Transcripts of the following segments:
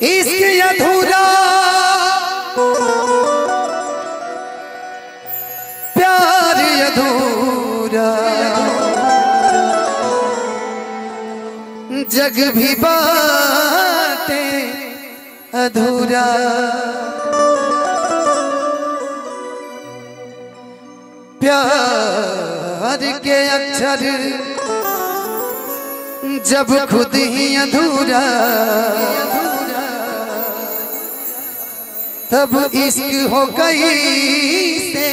इश्क अधूरा प्यार अधूरा जग भी बाटे अधूरा। प्यार के अक्षर जब खुद ही अधूरा तब इश्क हो गई से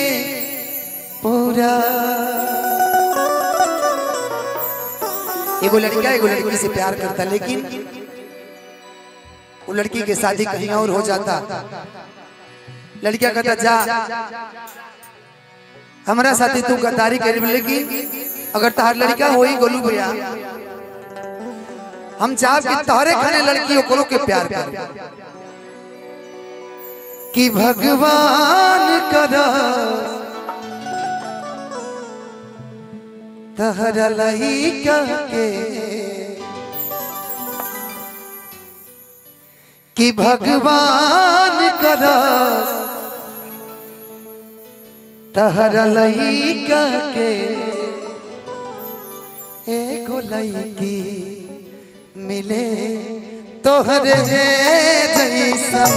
पूरा। एगो लड़का एगो लड़की से प्यार करता लेकिन वो लड़की के शादी कहीं और हो जाता। लड़का कहता जा हमारा साथी तू गद्दारी करी, लेकिन अगर तहार लड़का होई गोलू भैया हम चाह कि तोहरे खाने लड़की ओकरो के प्यार कर कि भगवान करा तहरा लइका के कि भगवान करा तहरा लइका के एगो लइकी मिले तोहरे जैसन।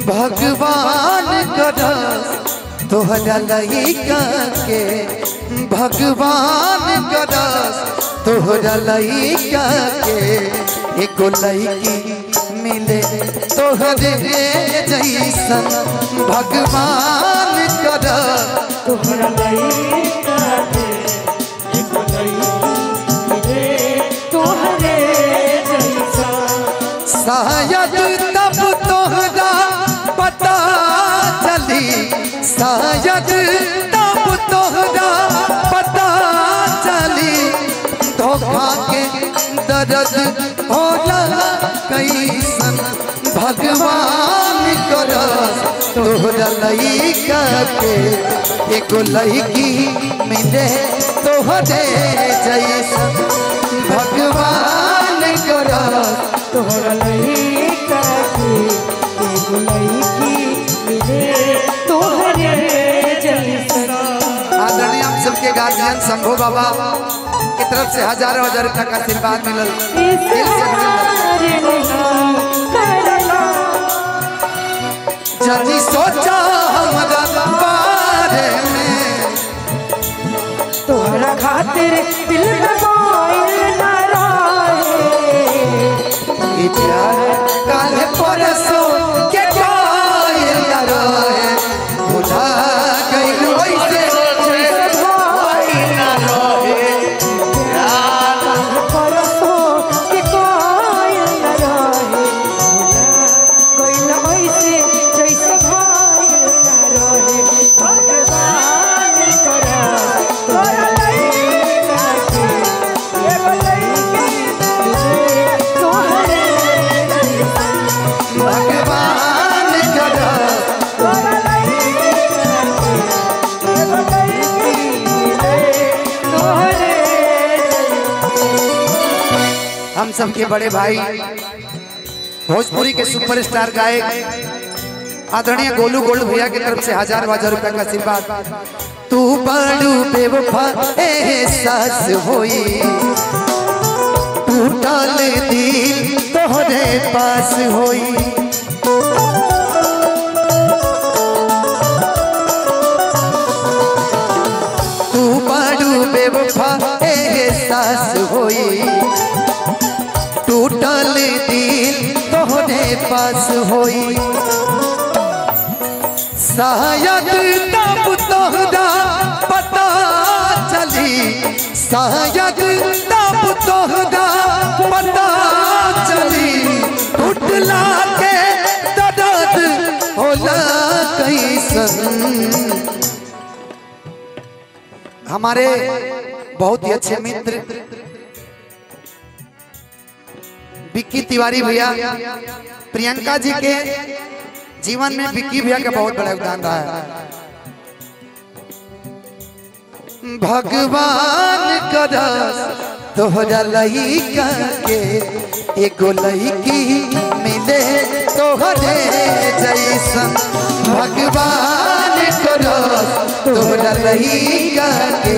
भगवान करा तोहरा लइका के भगवान करा तोहरा लइका के एगो लइकी मिले तोहरे जैसन। भगवान करा तोहरा लइका के एगो लइकी मिले तोहरे जैसन। शायद तब तोहरा पता चली शायद तब तोहरा पता चली धोखा के दर्द होला कैसन। भगवान करा तोहरा लइका के एगो लइकी मिले तोहरे जैसन। भगवान करा तोहरा लइका के एगो लइकी मिले तोहरे जैसन। आदरणीय हम सबके गार्जियन शंभू बाबा की तरफ से हजारों हजार रुपया का आशीर्वाद मिलल। जल्दी सोचा हमारा बारे में तोहरा खातिर दिल में मोइल ना रहे प्यार काले परसों के कोई न रहे भुला गइल वैसे जैसे कोई न रहे। प्यार परसों के कोई न रहे कोई न वैसे जैसे कोई न रहे। भगवान करा तोहरा लइका के एगो लइकी मिले तोहरे जैसन। भगवान करा तोहरा लइका के एगो लइकी मिले तोहरे जैसन। हम सबके बड़े भाई भोजपुरी के सुपरस्टार गायक आदरणीय गोलू गोल्ड भैया की तरफ से हजारों हजार रुपया का आशीर्वाद। तू बड़ू बेवफा एहसास होई टूटल दिल तोहरे पास होई। तू बड़ू बेवफा एहसास होई टूटल दिल तोहरे पास होई। शायद तब तोहरा पता चली शायद तब तोहरा पता चली टूटला के दर्द होला कैसन। हमारे बहुत ही अच्छे मित्र विक्की तिवारी भैया, प्रियंका जी के जीवन में विक्की भैया का बहुत बड़ा योगदान रहा है। भगवान करा तोहरा लइका के एगो लइकी मिले तोहरे जैसन। भगवान करा तोहरा लइका के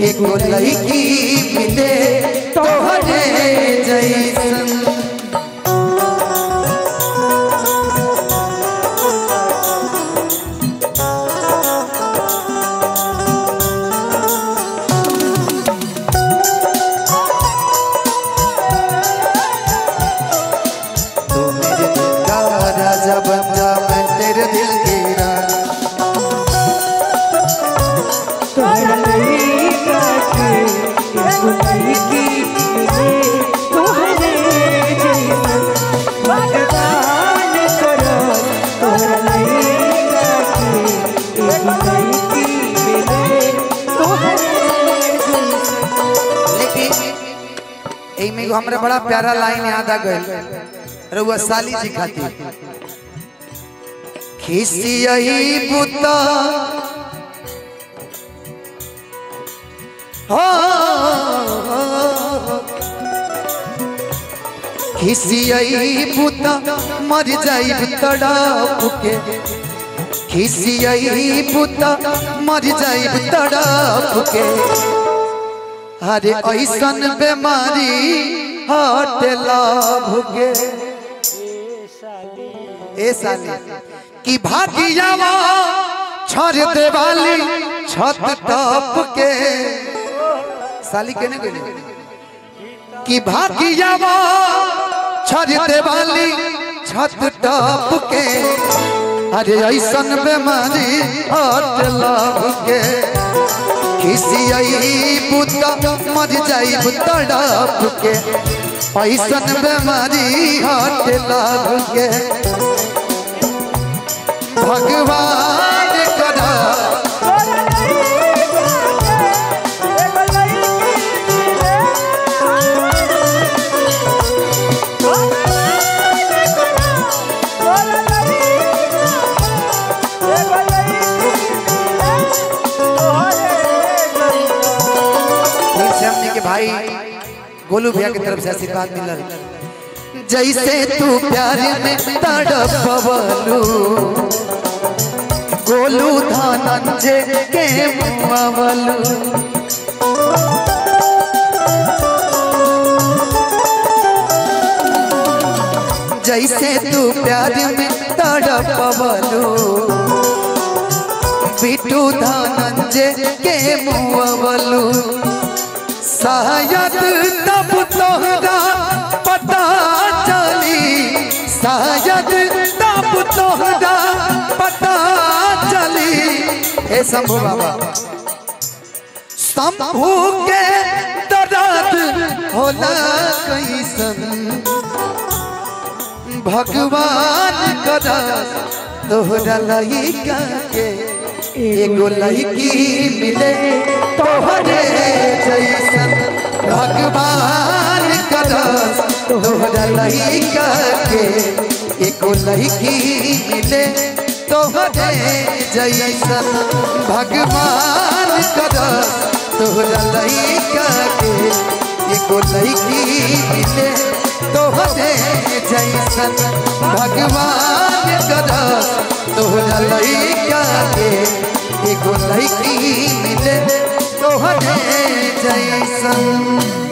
एगो लइकी मिले तोहरे जैसन। हमरा बड़ा प्यारा लाइन याद आ गई रउआ साली जी खातिर। खिसियई बुता खिसियई बुता मर जाई तड़प के। खिसियई बुता मर जाई तड़प के। अरे ऐसन बीमारी हट लाभ के। ए साली की भागियावा छोड़ दे वाली छत टप के। साली कहने गई की भागियावा छोड़ दे वाली छत टप के। अरे ऐसन बीमारी हट लाभ के। खिसियई बुता मर जाई तड़प के। ऐसन बीमारी हट लाभ के। भगवान करा भाई गोलू भैया की तरफ से आशीर्वाद मिलल। जैसे तू प्यार में तड़पवलू गोलू धनंजय के मुआवलू। जैसे तू प्यार में तड़पवलू बिट्टू धनंजय के मुआवलू। शायद तब तोहरा पता चली। शायद तब तोहरा पता चली। हे शंभू बाबा शंभू के दर्द होला कैसन। भगवान करा तोहरा लइका के एगो लइकी मिले तोहरे जैसन। भगवान करा तोहरा लइका के एगो लइकी मिले तोहरे जैसन। भगवान करा तोहरा लइका के एगो लइकी मिले तोहरे जैसन। भगवान करा तोहरा लइका के एगो लइकी मिले तोहरे जैसन।